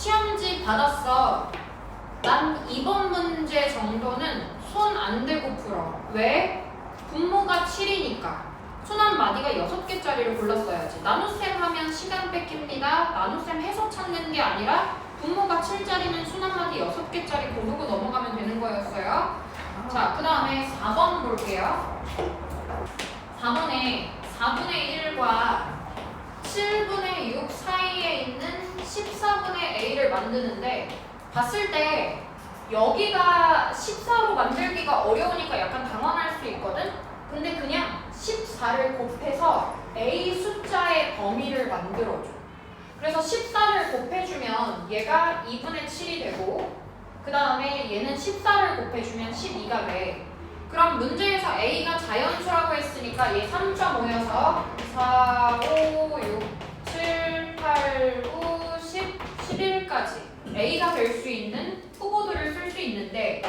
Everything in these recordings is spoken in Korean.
시험지 받았어. 난 이번 문제 정도는 손 안 대고 풀어. 왜? 분모가 7이니까. 순환 마디가 6개짜리를 골랐어야지. 나눗셈 하면 시간 뺏깁니다. 나눗셈 해서 찾는 게 아니라 분모가 7짜리는 순환 마디 6개짜리 고르고 넘어가면 되는 거였어요. 자, 그 다음에 4번 볼게요. 4번에 4분의 1과 7분의 6 사이에 있는 14분의 a를 만드는데 봤을 때 여기가 14로 만들기가 어려우니까 약간 당황할 수 있거든? 근데 그냥 14를 곱해서 a 숫자의 범위를 만들어줘. 그래서 14를 곱해주면 얘가 2분의 7이 되고 그 다음에 얘는 14를 곱해주면 12가 돼. 그럼 문제에서 a가 자연수라고 했으니까 얘 3.5여서 4, 5, 6, 7, 8, 9, 10, 11까지 a가 될 수 있는 후보들을 쓸 수 있는데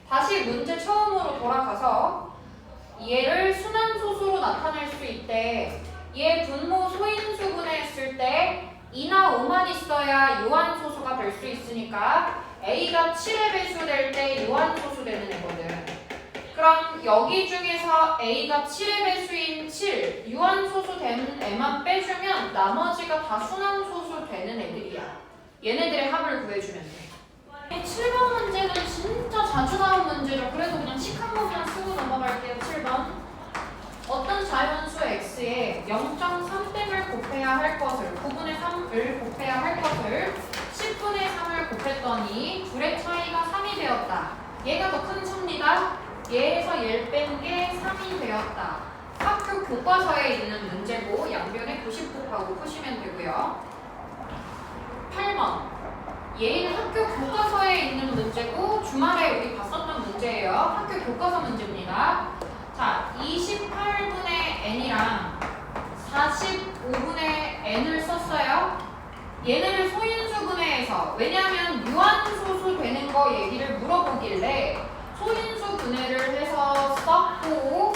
다시 문제 처음으로 돌아가서 얘를 순환소수로 나타낼 수 있대. 얘 분모 소인수분해 했을 때 2나 5만 있어야 유한소수가 될 수 있으니까 a가 7의 배수 될 때 유한소수 되는 애거든. 그럼 여기 중에서 a가 7의 배수인 7, 유한소수 되는 애만 빼주면 나머지가 다 순환소수 되는 애들이야. 얘네들의 합을 구해주면 돼. 7번 문제는 진짜 자주 나온 문제죠. 그래서 그냥 식 한 번만 쓰고 넘어갈게요. 7번. 어떤 자연수 x에 0.3땡을 곱해야 할 것을 9분의 3을 곱해야 할 것을 10분의 3을 곱했더니 둘의 차이가 3이 되었다. 얘가 더 큰 수입니다. 얘에서 얘를 뺀 게 3이 되었다. 학교 교과서에 있는 문제고 양변에 90 곱하고 푸시면 되고요. 8번. 얘는 학교 교과서에 있는 문제고 주말에 우리 봤었던 문제예요. 학교 교과서 문제입니다. 자, 28분의 n이랑 45분의 n을 썼어요. 얘네를 소인수분해해서 왜냐하면 유한소수 되는 거 얘기를 물어보길래 소인수 분해를 해서 썼고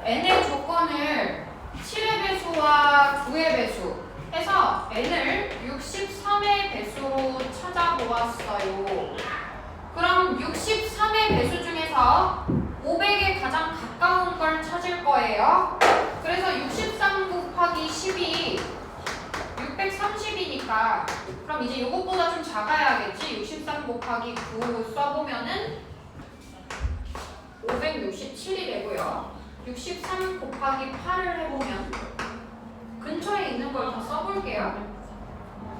n의 조건을 7의 배수와 9의 배수 해서 n을 63의 배수로 찾아보았어요. 그럼 63의 배수 중에서 500에 가장 가까운 걸 찾을 거예요. 그래서 63 곱하기 10이 630이니까 그럼 이제 이것보다 좀 작아야겠지. 63 곱하기 9 써보면은 567이 되고요. 63 곱하기 8을 해보면 근처에 있는 걸 다 써볼게요.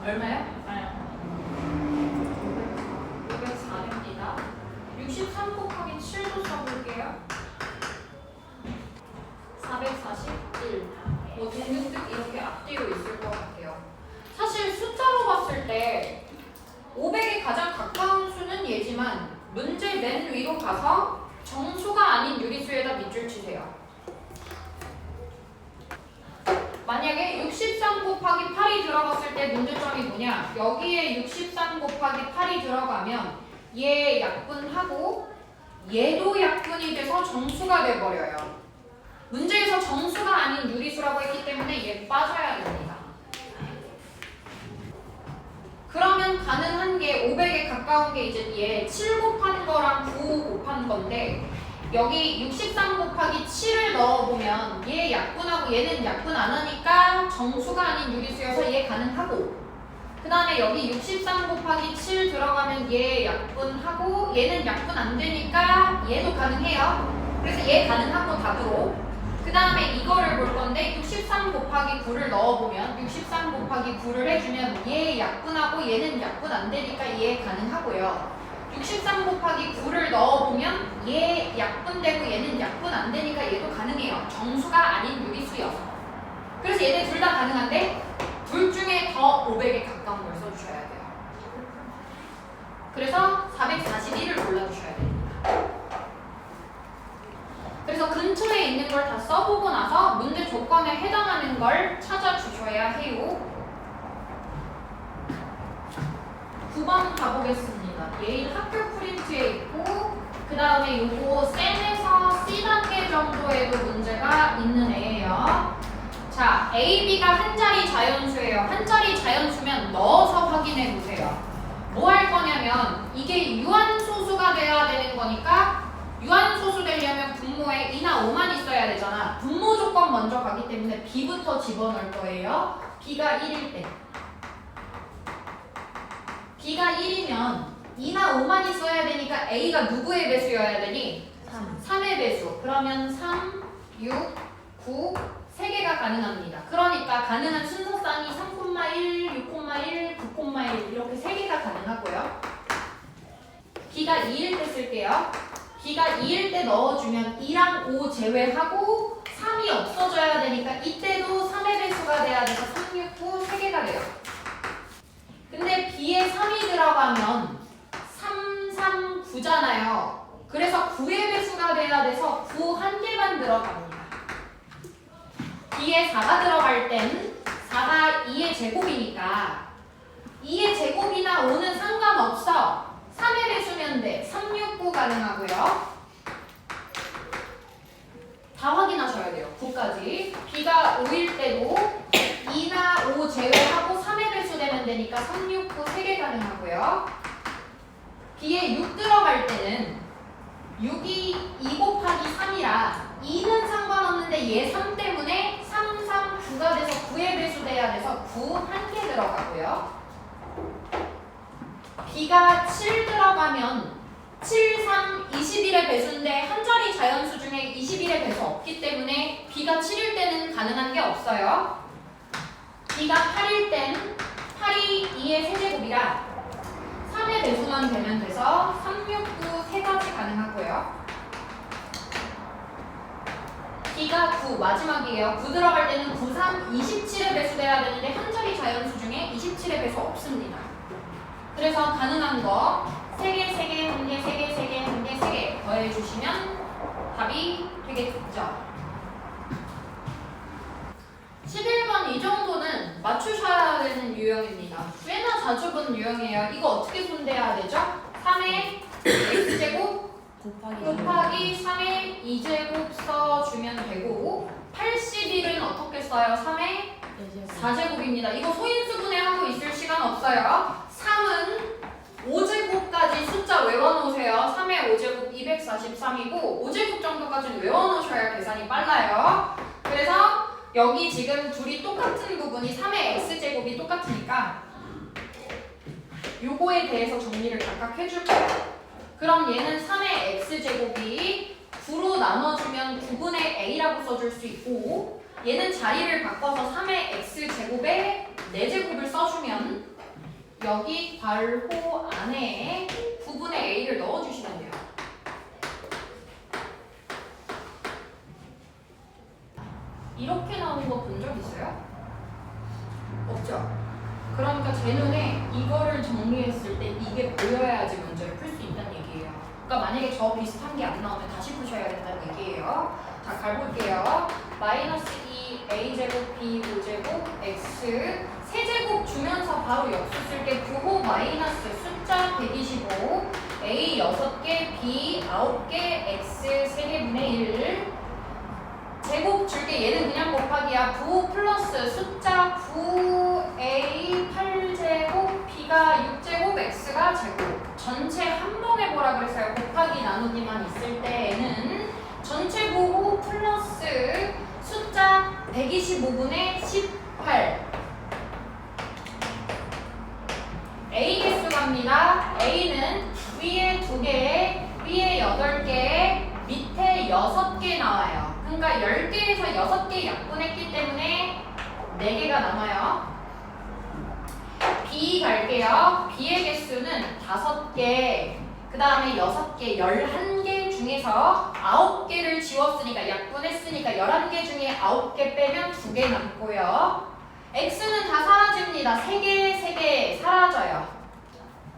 얼마요? 504입니다. 63 곱하기 7도 써볼게요. 441. 뭐 등등등 이렇게 앞뒤로 있을 것 같아요. 사실 숫자로 봤을 때 500에 가장 가까운 수는 얘지만 문제 맨 위로 가서 정수가 아닌 유리수에다 밑줄 치세요. 만약에 63 곱하기 8이 들어갔을 때 문제점이 뭐냐? 여기에 63 곱하기 8이 들어가면 얘 약분하고 얘도 약분이 돼서 정수가 돼버려요. 문제에서 정수가 아닌 유리수라고 했기 때문에 얘 빠져야 됩니다. 그러면 가능한 게 500에 가까운 게 이제 얘 7 곱한 거랑 9 곱한 건데 여기 63 곱하기 7을 넣어보면 얘 약분하고 얘는 약분 안 하니까 정수가 아닌 유리수여서 얘 가능하고 그 다음에 여기 63 곱하기 7 들어가면 얘 약분하고 얘는 약분 안 되니까 얘도 가능해요. 그래서 얘 가능하고 답으로 그 다음에 이거를 볼 건데 63 곱하기 9를 넣어보면 63 곱하기 9를 해주면 얘 약분하고 얘는 약분 안 되니까 얘 가능하고요. 63 곱하기 9를 넣어보면 얘 약분되고 얘는 약분 안 되니까 얘도 가능해요. 정수가 아닌 유리수여서. 그래서 얘네 둘 다 가능한데 둘 중에 더 500에 가까운 걸 써주셔야 돼요. 그래서 441을 골라주셔야 됩니다. 그래서 근처에 있는 걸 다 써보고 나서 문제 조건에 해당하는 걸 찾아주셔야 해요. 9번 가보겠습니다. 얘 학교 프린트에 있고 그 다음에 요거 센에서 C단계 정도에도 문제가 있는 애예요. 자, A, B가 한 자리 자연수예요. 한 자리 자연수면 넣어서 확인해 보세요. 뭐 할 거냐면 이게 유한소수가 돼야 되는 거니까 유한소수 되려면 분모에 2나 5만 있어야 되잖아. 분모 조건 먼저 가기 때문에 b부터 집어넣을 거예요. b가 1일 때. b가 1이면 2나 5만 있어야 되니까 a가 누구의 배수여야 되니? 3의 배수. 그러면 3, 6, 9, 3개가 가능합니다. 그러니까 가능한 순서쌍이 3,1, 6,1, 9,1 이렇게 3개가 가능하고요. b가 2일 때 쓸게요. b가 2일 때 넣어주면 2랑 5 제외하고 3이 없어져야 되니까 이때도 3의 배수가 돼야 돼서 3, 6, 9, 3개가 돼요. 근데 b에 3이 들어가면 3, 3, 9잖아요. 그래서 9의 배수가 돼야 돼서 9 한 개만 들어갑니다. b에 4가 들어갈 땐 4가 2의 제곱이니까 2의 제곱이나 5는 상관없어. 3의 배수면 돼. 3, 6, 9 가능하고요. 다 확인하셔야 돼요. 9까지. b가 5일 때도 2나 5 제외하고 3의 배수 되면 되니까 3, 6, 9 3개 가능하고요. b에 6 들어갈 때는 6이 2 곱하기 3이라 2는 상관없는데 얘 3 때문에 3, 3, 9가 돼서 9의 배수 돼야 돼서 9 한 개 들어가고요. b가 7 들어가면 7, 3, 21의 배수인데 한 자리 자연수 중에 21의 배수 없기 때문에 b가 7일 때는 가능한 게 없어요. b가 8일 땐 8이 2의 세제곱이라 3의 배수만 되면 돼서 3, 6, 9 세 가지 가능하고요. b가 9 마지막이에요. 9 들어갈 때는 9, 3, 27의 배수 돼야 되는데 한 자리 자연수 중에 27의 배수 없습니다. 그래서 가능한 거 3개, 3개, 1개, 3개, 3개, 1개, 3개 더해주시면 답이 되겠죠. 11번 이 정도는 맞추셔야 되는 유형입니다. 꽤나 자주 본 유형이에요. 이거 어떻게 손대야 되죠? 3의 x제곱 곱하기 3의 2제곱 써주면 되고 81은 어떻게 써요? 3의 4제곱입니다. 이거 소인수분해 하고 있을 시간 없어요. 3은 5제곱까지 숫자 외워놓으세요. 3의 5제곱 243이고 5제곱 정도까지는 외워놓으셔야 계산이 빨라요. 그래서 여기 지금 둘이 똑같은 부분이 3의 x제곱이 똑같으니까 요거에 대해서 정리를 각각 해줄 거예요. 그럼 얘는 3의 x제곱이 9로 나눠주면 9분의 a라고 써줄 수 있고 얘는 자리를 바꿔서 3의 x제곱에 4제곱을 써주면 여기 괄호 안에 9분의 a를 넣어주시면 돼요. 이렇게 나온 거 본 적 있어요? 없죠? 그러니까 제 눈에 이거를 정리했을 때 이게 보여야지 문제를 풀 수 있다는 얘기예요. 그러니까 만약에 저 비슷한 게 안 나오면 다시 푸셔야 된다는 얘기예요. 자, 가볼게요. 마이너스 2 a제곱 b 5제곱 x 세제곱 주면서 바로 역수 쓸게. 9호 마이너스 숫자 125 a 6개 b 9개 x 3개분의 1 제곱 줄게. 얘는 그냥 곱하기야. 9 플러스 숫자 9a 8제곱 b가 6제곱 x가 제곱. 전체 한 번에 보라 그랬어요. 곱하기 나누기만 있을 때에는 전체 보고 플러스 숫자 125분의 18 a 개수 갑니다. a는 위에 2개, 위에 8개, 밑에 6개 나와요. 그러니까 10개에서 6개 약분했기 때문에 4개가 남아요. B 갈게요. B의 개수는 5개, 그 다음에 6개, 11개 중에서 9개를 지웠으니까 약분했으니까 11개 중에 9개 빼면 2개 남고요. X는 다 사라집니다. 3개, 3개 사라져요.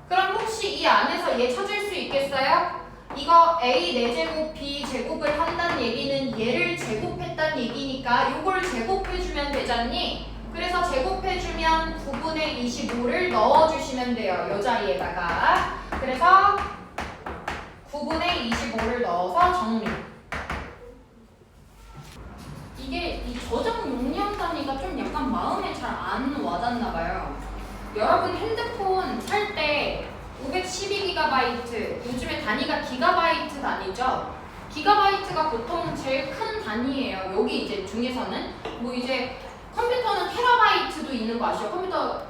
그럼 혹시 이 안에서 얘 찾을 수 있겠어요? 이거 A 4제곱 B 제곱을 한다는 얘기는 얘를 제곱했다는 얘기니까 요걸 제곱해주면 되잖니? 그래서 제곱해주면 9분의 25를 넣어주시면 돼요. 요 자리에다가. 그래서 9분의 25를 넣어서 정리. 이게 이 저장 용량 단위가 좀 약간 마음에 잘 안 와닿나 봐요. 여러분 핸드폰 살 때 메가바이트, 요즘에 단위가 기가바이트 단위죠. 기가바이트가 보통 제일 큰 단위예요. 여기 이제 중에서는 뭐 이제 컴퓨터는 테라바이트도 있는 거 아시죠? 컴퓨터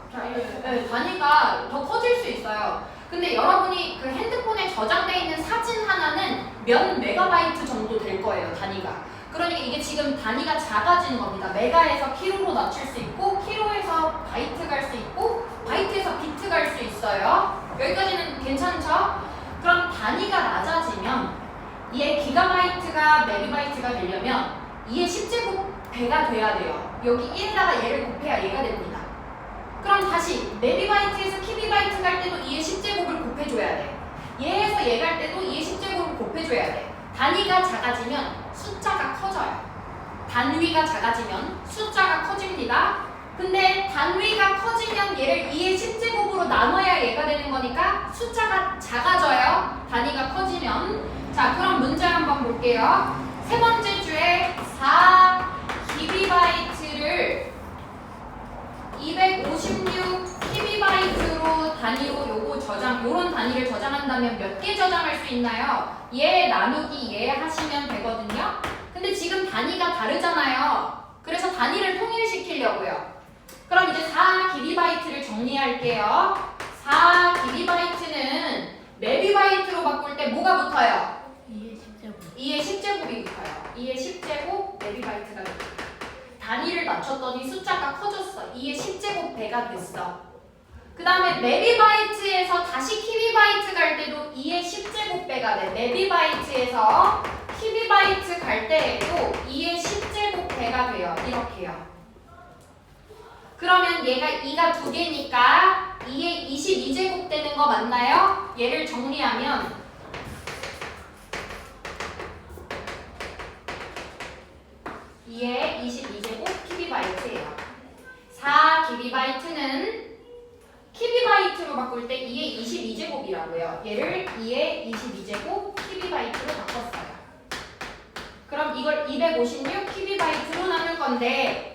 단위가 더 커질 수 있어요. 근데 여러분이 그 핸드폰에 저장되어 있는 사진 하나는 몇 메가바이트 정도 될 거예요, 단위가. 그러니까 이게 지금 단위가 작아지는 겁니다. 메가에서 키로로 낮출 수 있고, 키로에서 바이트 갈 수 있고, 바이트에서 비트 갈 수 있어요. 여기까지는 괜찮죠? 그럼 단위가 낮아지면 얘 기가바이트가 메가바이트가 되려면 2의 10제곱 배가 돼야 돼요. 여기 1에다가 얘를 곱해야 얘가 됩니다. 그럼 다시 메가바이트에서 키비바이트 갈 때도 2의 10제곱을 곱해줘야 돼. 얘에서 얘 갈 때도 2의 10제곱을 곱해줘야 돼. 단위가 작아지면 숫자가 커져요. 단위가 작아지면 숫자가 커집니다. 근데 단위가 커지면 얘를 2의 10제곱으로 나눠야 얘가 되는 거니까 숫자가 작아져요. 단위가 커지면. 자, 그럼 문제 한번 볼게요. 세 번째 주에 4기비바이트를 256기비바이트로 단위로 요거 저장, 요런 단위를 저장한다면 몇 개 저장할 수 있나요? 얘 나누기 얘 하시면 되거든요. 근데 지금 단위가 다르잖아요. 그래서 단위를 통일시키려고요. 그럼 이제 4기비바이트를 정리할게요. 4기비바이트는 메비바이트로 바꿀 때 뭐가 붙어요? 2의 10제곱이 붙어요. 2의 10제곱 메비바이트가 됩니다. 단위를 낮췄더니 숫자가 커졌어. 2의 10제곱 배가 됐어. 그 다음에 메비바이트에서 다시 키비바이트 갈 때도 2의 10제곱 배가 돼. 메비바이트에서 키비바이트 갈 때에도 2의 10제곱 배가 돼요. 이렇게요. 그러면 얘가 2가 2개니까 2의 22제곱 되는 거 맞나요? 얘를 정리하면 2의 22제곱 키비바이트예요. 4기비바이트는 키비바이트로 바꿀 때 2의 22제곱이라고요. 얘를 2의 22제곱 키비바이트로 바꿨어요. 그럼 이걸 256 키비바이트로 나눌 건데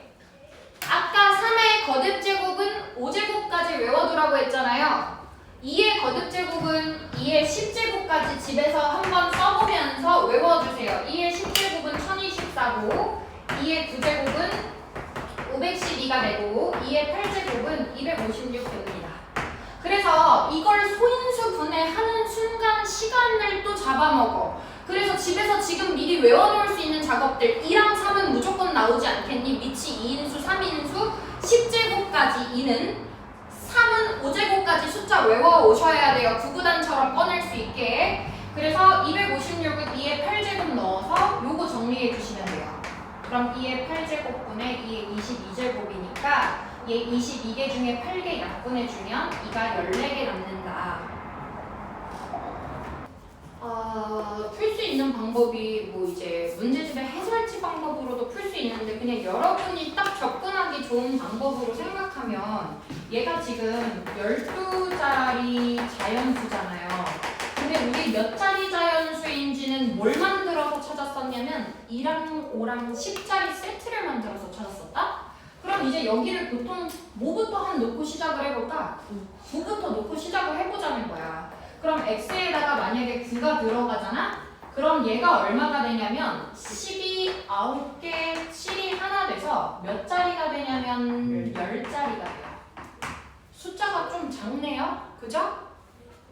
아까 3의 거듭제곱은 5제곱까지 외워두라고 했잖아요. 2의 거듭제곱은 2의 10제곱까지 집에서 한번 써보면서 외워주세요. 2의 10제곱은 1024고 2의 9제곱은 512가 되고 2의 8제곱은 256 됩니다. 그래서 이걸 소인수 분해하는 순간 시간을 또 잡아먹어. 그래서 집에서 지금 미리 외워놓을 수 있는 작업들 2랑 3은 무조건 나오지 않겠니? 위치 2인수, 3인수, 10제곱까지 2는 3은 5제곱까지 숫자 외워오셔야 돼요. 구구단처럼 꺼낼 수 있게. 그래서 256은 2의 8제곱 넣어서 요거 정리해 주시면 돼요. 그럼 2의 8제곱분의 2의 22제곱이니까 얘 22개 중에 8개 약분해주면 2가 14개 남는다. 풀 수 있는 방법이 뭐 이제 문제집의 해설지 방법으로도 풀 수 있는데 그냥 여러분이 딱 접근하기 좋은 방법으로 생각하면 얘가 지금 12자리 자연수잖아요. 근데 우리 몇 자리 자연수인지는 뭘 만들어서 찾았었냐면 2랑 5랑 10자리 세트를 만들어서 찾았었다? 그럼 이제 여기를 보통 뭐부터 한 놓고 시작을 해볼까? 9부터 놓고 시작을 해보자는 거야. 그럼 x에다가 만약에 9가 들어가잖아? 그럼 얘가 얼마가 되냐면 12, 9개, 7이 하나 돼서 몇 자리가 되냐면 10자리가 돼요. 숫자가 좀 작네요. 그죠?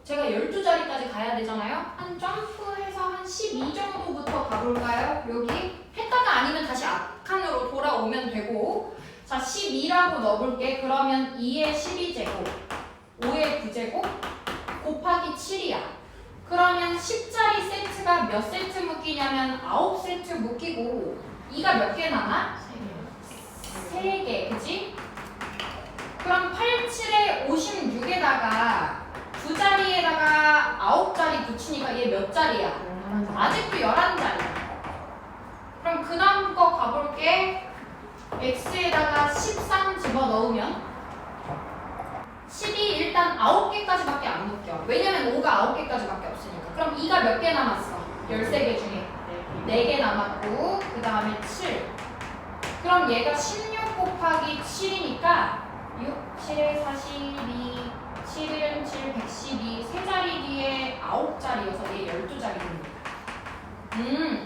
제가 12자리까지 가야 되잖아요. 한 점프해서 한 12 정도부터 가볼까요? 여기 했다가 아니면 다시 앞칸으로 돌아오면 되고 자 12라고 넣어볼게. 그러면 2의 12제곱 5의 9제곱 곱하기 7이야. 그러면 10자리 세트가 몇 세트 묶이냐면 9세트 묶이고 2가 몇 개 남아? 3개. 그치? 그럼 8, 7에 56에다가 두 자리에다가 9자리 붙이니까 얘 몇 자리야? 아직도 11자리야. 그럼 그 다음 거 가볼게. x에다가 13 집어넣으면 10이 일단 9개까지밖에 안 묶여. 왜냐면 5가 9개까지밖에 없으니까. 그럼 2가 몇 개 남았어? 13개 중에 4개 남았고 그 다음에 7. 그럼 얘가 16 곱하기 7이니까 6, 7에 42 7, 1, 7, 112 세 자리 뒤에 9자리여서 얘 12자리입니다.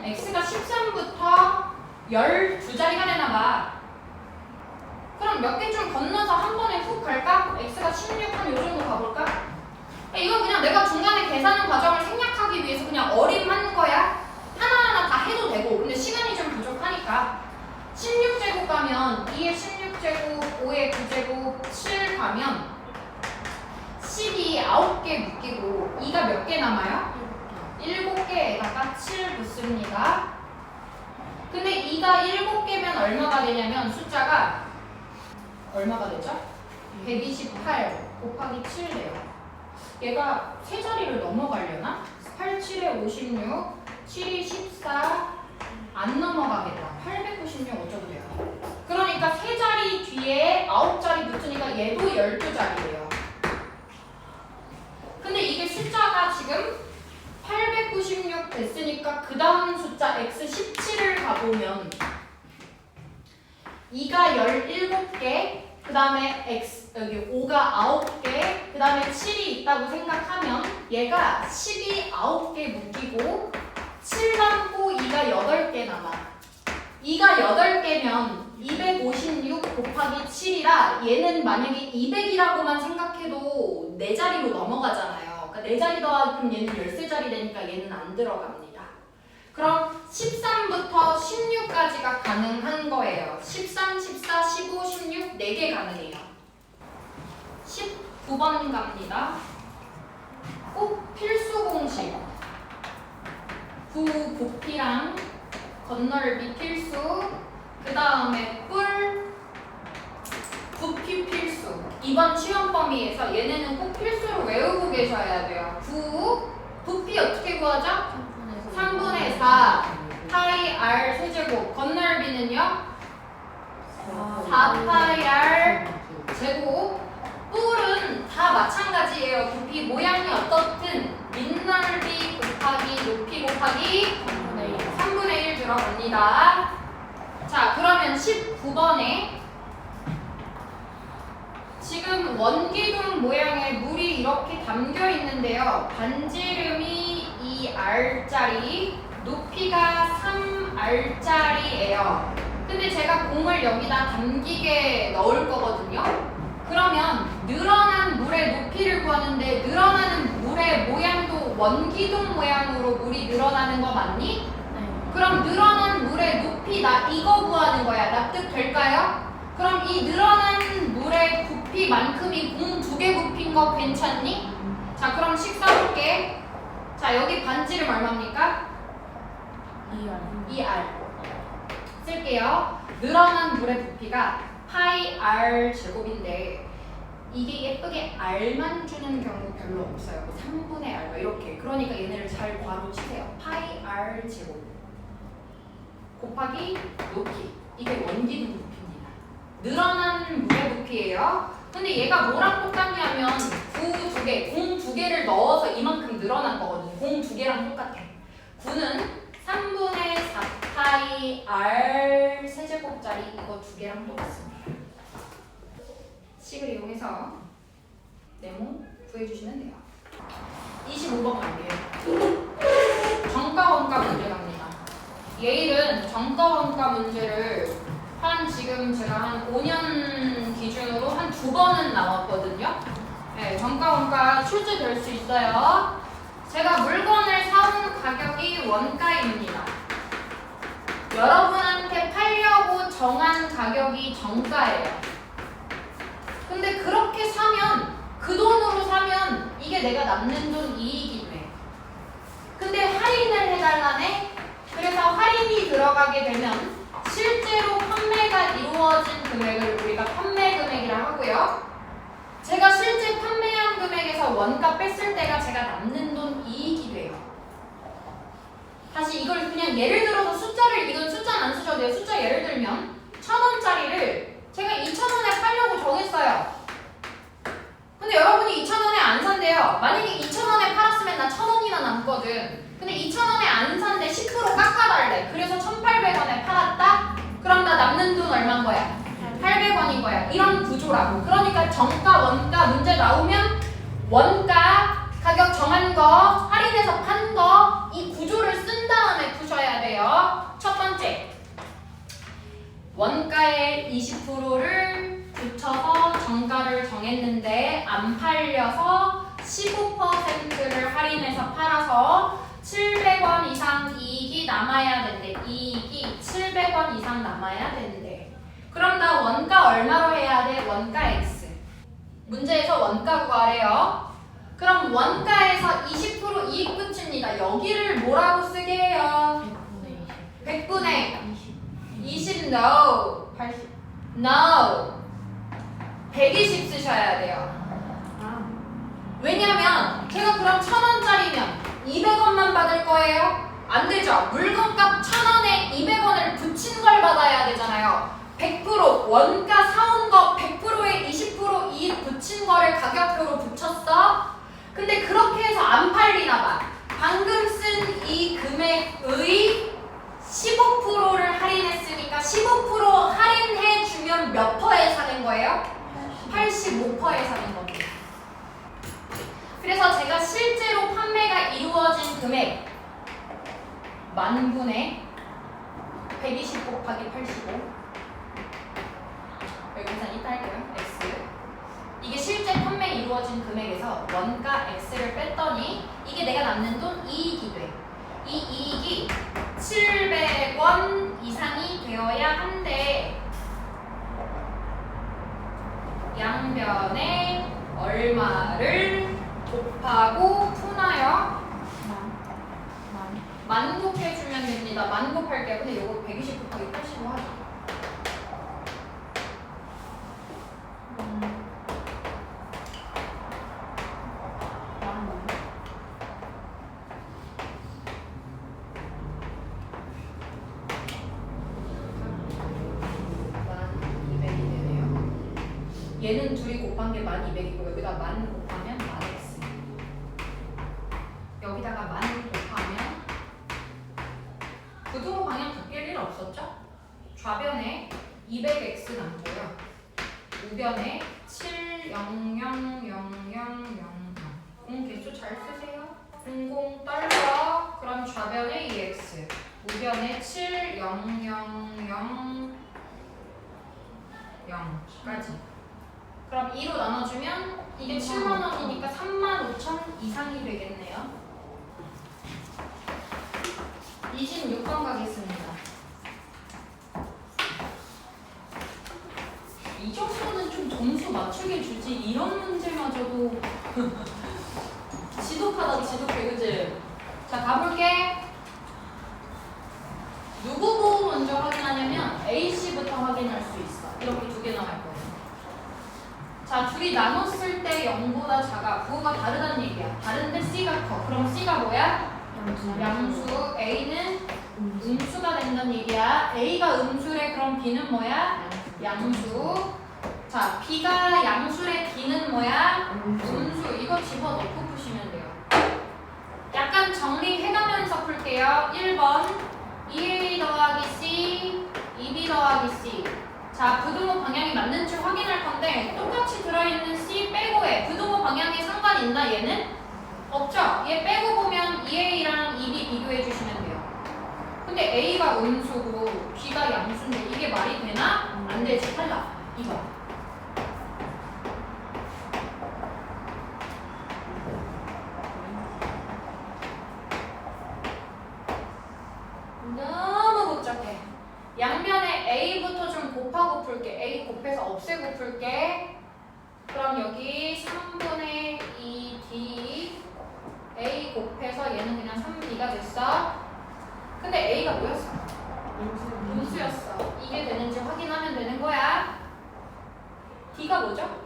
x가 13부터 12자리가 되나봐. 그럼 몇 개 좀 건너서 한 번에 훅 갈까? x가 16 한 요 정도 가볼까? 이건 그냥 내가 중간에 계산 과정을 생략하기 위해서 그냥 어림한 거야. 하나하나 다 해도 되고. 근데 시간이 좀 부족하니까 16제곱 가면 2에 16제곱, 5에 9제곱, 7 가면 12 9개 묶이고 2가 몇 개 남아요? 7개에다가 7 붙습니다. 근데 2가 7개면 얼마가 되냐면 숫자가 얼마가 되죠? 128 곱하기 7 돼요. 얘가 세 자리를 넘어가려나? 8, 7에 56, 7이 14, 안 넘어가겠다. 896 어쩌고 돼요. 그러니까 세 자리 뒤에 9자리 붙으니까 얘도 12자리예요. 근데 이게 숫자가 지금 896 됐으니까 그 다음 숫자 x17을 가보면 2가 17개, 그 다음에 x 여기 5가 9개, 그 다음에 7이 있다고 생각하면 얘가 12 9개 묶이고 7 남고 2가 8개 남아. 2가 8개면 256 곱하기 7이라 얘는 만약에 200이라고만 생각해도 4자리로 넘어가잖아요. 그러니까 4자리 더하면 얘는 13자리 되니까 얘는 안 들어갑니다. 그럼 13부터 16까지가 가능한 거예요. 13, 14, 15, 16 4개 가능해요. 19번 갑니다. 꼭 필수 공식. 구 부피랑 건널비 필수, 그 다음에 뿔, 부피 필수. 이번 시험 범위에서 얘네는 꼭 필수로 외우고 계셔야 돼요. 부피 어떻게 구하죠? 3분의 4 파이 r 세제곱. 건널비는요? 4 파이 r 제곱. 뿔은 다 마찬가지예요. 부피 모양이 어떻든 밑넓이 곱하기 높이 곱하기 3분의 1 들어갑니다. 자, 그러면 19번에 지금 원기둥 모양의 물이 이렇게 담겨 있는데요. 반지름이 2r짜리, 높이가 3r짜리예요. 근데 제가 공을 여기다 담기게 넣을 거거든요. 그러면 늘어난 물의 높이를 구하는데 늘어나는 물의 모양도 원기둥 모양으로 물이 늘어나는 거 맞니? 그럼 늘어난 물의 높이 나 이거 구하는 거야. 납득될까요? 그럼 이 늘어난 물의 부피만큼이 공 2개 부피인 거 괜찮니? 자, 그럼 식 써볼게. 자, 여기 반지름 얼마입니까? 2r 쓸게요. 늘어난 물의 부피가 파이 r 제곱인데 이게 예쁘게 r만 주는 경우 별로 없어요. 3분의 r 이렇게. 그러니까 얘네를 잘 괄호 치세요. 파이 r 제곱 곱하기 높이. 이게 원기둥 부피입니다. 늘어난 물의 부피예요. 근데 얘가 뭐랑 똑같냐면 구 2개, 공 2개를 넣어서 이만큼 늘어난 거거든. 공 2개랑 똑같아. 구는 3분의 4파이 r 세제곱짜리 이거 2개랑 똑같습니다. 식을 이용해서 네모 구해주시면 돼요. 25번 갈게요. 정가 원가 문제 갑니다. 얘일은 정가 원가 문제를 지금 제가 한 5년 기준으로 한 2번은 나왔거든요. 네, 정가 원가 출제될 수 있어요. 제가 물건을 사온 가격이 원가입니다. 여러분한테 팔려고 정한 가격이 정가예요. 근데 그렇게 사면, 그 돈으로 사면 이게 내가 남는 돈 이익이 돼. 근데 할인을 해달라네? 그래서 할인이 들어가게 되면 실제로 판매가 이루어진 금액을 우리가 판매 금액이라 하고요. 제가 실제 판매한 금액에서 원가 뺐을 때가 제가 남는 돈 이익이 돼요. 다시 이걸 그냥 예를 들어서 숫자를, 이건 숫자는 안 쓰셔도 돼요. 숫자 예를 들면 1,000원짜리를 제가 2,000원에 팔려고 정했어요. 근데 여러분이 2,000원에 안 산대요. 만약에 2,000원에 팔았으면 나 1,000원이나 남거든. 근데 2,000원에 안 산대 10% 깎아달래. 그래서 1,800원에 팔았다? 그럼 나 남는 돈 얼마인 거야? 800원인 거야. 이런 구조라고. 그러니까 정가, 원가 문제 나오면 원가 가격 정한 받은 거, 할인해서 판 거, 이 구조를 쓴 다음에 푸셔야 돼요. 첫 번째, 원가의 20%를 붙여서 정가를 정했는데 안 팔려서 15%를 할인해서 팔아서 700원 이상 이익이 남아야 된대. 이익이 700원 이상 남아야 된대. 그럼 나 원가 얼마로 해야 돼? 원가 X. 문제에서 원가 구하래요. 그럼 원가에서 20% 이익 붙입니다. 여기를 뭐라고 쓰게 해요? 100분의 20 no. 80. no. 120 쓰셔야 돼요. 왜냐면 제가 그럼 1,000원짜리면 200원만 받을 거예요? 안 되죠. 물건값 1,000원에 200원을 붙인 걸 받아야 되잖아요. 100% 원가 사온 거 100%에 20% 이익 붙인 거를 가격표로 붙였어. 근데 그렇게 해서 안 팔리나 봐. 방금 쓴 이 금액의 15%를 할인했으니까 15% 할인해 주면 몇 퍼에 사는 거예요? 85%에 사는 겁니다. 그래서 제가 실제로 판매가 이루어진 금액 10,000분의 120 곱하기 85 여기 계산 이따 할게요. X 이게 실제 판매 이루어진 금액에서 원가 X를 뺐더니 이게 내가 남는 돈 이익이 돼. 이 이익이 700원 이상이 되어야 한대. 양변에 얼마를 곱하고 푸나요? 만 곱해주면 됩니다. 만 곱할게요. 근데 이거 120 곱하기 85 하죠. 얘는 둘이 곱한 게 1200이고 여기다 만 곱하면 만 x. 여기다가 만 곱하면 부등호 방향 바뀔 일 없었죠? 좌변에 200x 남고요. 우변에 7000000. 개수 잘 쓰세요. 00 떨려. 그럼 좌변에 2x, 우변에 70000까지. 그럼 2로 나눠주면 이게 70,000원이니까 35,000 이상이 되겠네요. 26번 가겠습니다. 이 정도는 좀 점수 맞추게 주지. 이런 문제마저도 지독하다 지독해. 그치? 자 가볼게. 누구 보고 먼저 확인하냐면 AC부터 확인할 수 있어. 이렇게 두 개 나갈 거야. 자, 둘이 나눴을 때 0보다 작아. 부호가 다르다는 얘기야. 다른데 C가 커. 그럼 C가 뭐야? 양수. A는 음수가 된다는 얘기야. A가 음수래. 그럼 B는 뭐야? 양수. 자, B가 양수래. B는 뭐야? 음수. 이거 집어넣고 푸시면 돼요. 약간 정리해가면서 풀게요. 1번 2A 더하기 C, 2B 더하기 C. 자, 부등호 방향이 맞는지 확인할 건데 똑같이 들어있는 C 빼고 해. 부등호 방향에 상관 있나 얘는? 없죠? 얘 빼고 보면 2A랑 2B 비교해 주시면 돼요. 근데 A가 음수고 B가 양수인데 이게 말이 되나? 안 되지. 탈락. 이거. 너무 복잡해. 양변에 A부터 좀 곱하고 풀게. A 곱해서 없애고 풀게. 그럼 여기 3분의 2D A 곱해서 얘는 그냥 3B가 됐어. 근데 A가 뭐였어? 음수였어. 이게 되는지 확인하면 되는 거야. D가 뭐죠?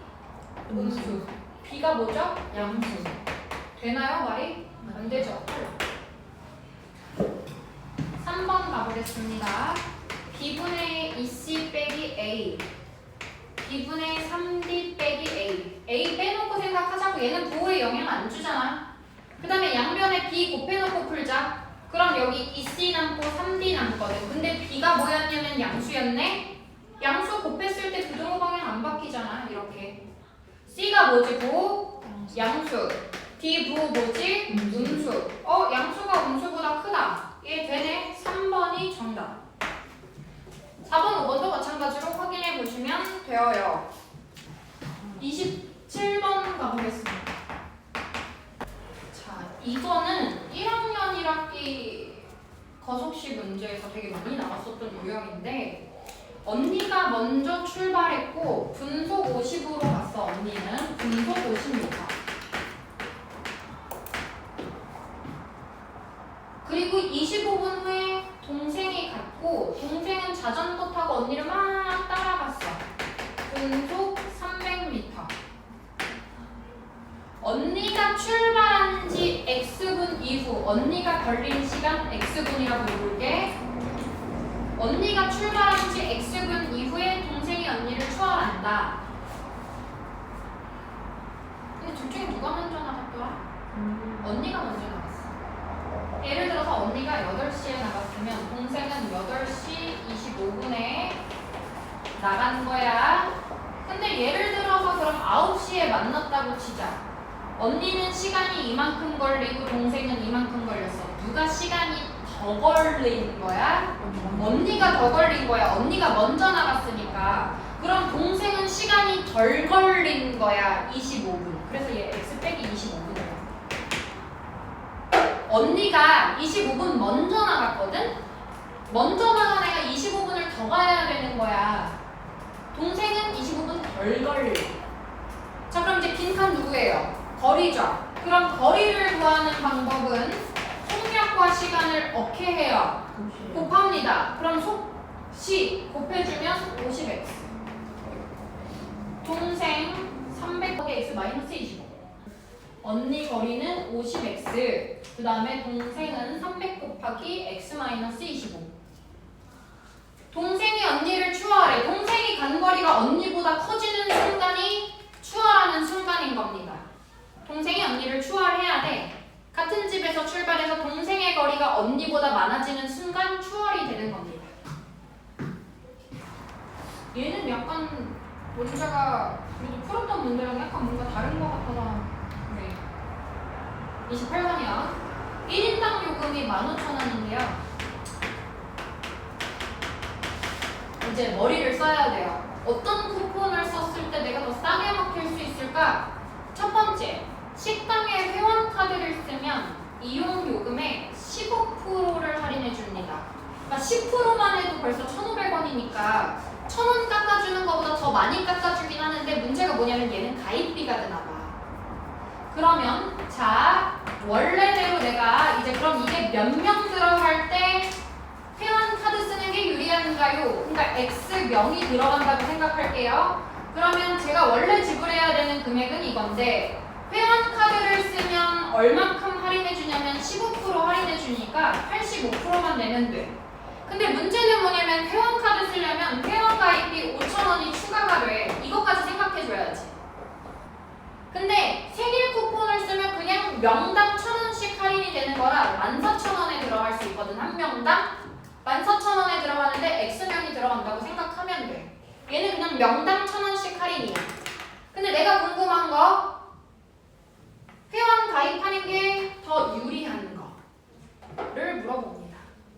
음수. B가 뭐죠? 양수. 되나요 말이? 안 되죠. 3번 가보겠습니다. B분의 2C 빼기 A, B분의 3D 빼기 A. A 빼놓고 생각하자고. 얘는 부호에 영향 안 주잖아. 그 다음에 양변에 B 곱해놓고 풀자. 그럼 여기 2C 남고 3D 남거든. 근데 B가 뭐였냐면 양수였네? 양수 곱했을 때 부등호 방향 안 바뀌잖아. 이렇게. C가 뭐지? 부호? 양수. 비부 뭐지? 음수. 양수가 음수보다 크다. 얘 되네. 3번이 정답. 4번, 5번도 마찬가지로 확인해 보시면 되어요. 27번 가보겠습니다. 자, 이거는 1학년 1학기 거속시 문제에서 되게 많이 나왔었던 유형인데 언니가 먼저 출발했고 분속 50으로 갔어. 언니는 분속 50m. 그리고 25분 후에 동생이 갔고 동생은 자전거 타고 언니를 막 따라갔어. 분속 300m. 언니가 출발한 지 X분 이후 언니가 걸린 시간 X분이라고 해볼게. 언니가 출발한 지 X분 이후에 동생이 언니를 추월한다. 근데 둘 중에 누가 먼저 나갔더라? 언니가 먼저 나갔어. 예를 들어서 언니가 8시에 나갔으면 동생은 8시 25분에 나간 거야. 근데 예를 들어서 그럼 9시에 만났다고 치자. 언니는 시간이 이만큼 걸리고 동생은 이만큼 걸렸어. 누가 시간이 더 걸린 거야? 언니가 더 걸린 거야. 언니가 먼저 나갔으니까. 그럼 동생은 시간이 덜 걸린 거야. 25분. 그래서 얘 x 빼기 25분이야. 언니가 25분 먼저 나갔거든? 먼저 나간 애가 25분을 더 가야 되는 거야. 동생은 25분 덜 걸려. 자, 그럼 이제 빈칸 누구예요? 거리죠. 그럼 거리를 구하는 방법은 속력과 시간을 어떻게 해요? 곱합니다. 그럼 시 곱해주면 50x. 동생 300 곱하기 x 마이너스 25. 언니 거리는 50x. 그 다음에 동생은 300 곱하기 x 마이너스 25. 동생이 언니를 추월해. 동생이 간 거리가 언니보다 커지는 순간이 추월하는 순간인 겁니다. 동생이 언니를 추월해야 돼. 같은 집에서 출발해서 동생의 거리가 언니보다 많아지는 순간 추월이 되는 겁니다. 얘는 약간 문제가 그래도 풀었던 문제랑 약간 뭔가 다른 것 같아서 네. 28번이요. 1인당 요금이 15,000원인데요. 이제 머리를 써야 돼요. 어떤 쿠폰을 썼을 때 내가 더 싸게 먹힐 수 있을까? 첫 번째, 식당에 회원카드를 쓰면 이용 요금의 15%를 할인해 줍니다. 그러니까 10%만 해도 벌써 1,500원이니까 1,000원 깎아주는 것보다 더 많이 깎아주긴 하는데 문제가 뭐냐면 얘는 가입비가 드나 봐. 그러면 자, 원래대로 내가 이제 그럼 이게 몇 명 들어갈 때 회원카드 쓰는 게 유리한가요? 그러니까 X명이 들어간다고 생각할게요. 그러면 제가 원래 지불해야 되는 금액은 이건데 회원카드를 쓰면 얼만큼 할인해 주냐면 15% 해주니까 85%만 내면 돼. 근데 문제는 뭐냐면 회원카드 쓰려면 회원가입비 5,000원이 추가가 돼. 이것까지 생각해 줘야지. 근데 생일 쿠폰을 쓰면 그냥 명당 1,000원씩 할인이 되는 거라 14,000원에 들어갈 수 있거든. 한 명당 14,000원에 들어가는데 X명이 들어간다고 생각하면 돼. 얘는 그냥 명당 1,000원씩 할인이야. 근데 내가 궁금한 거 회원 가입하는 게 더 유리한 거를 물어봅니다.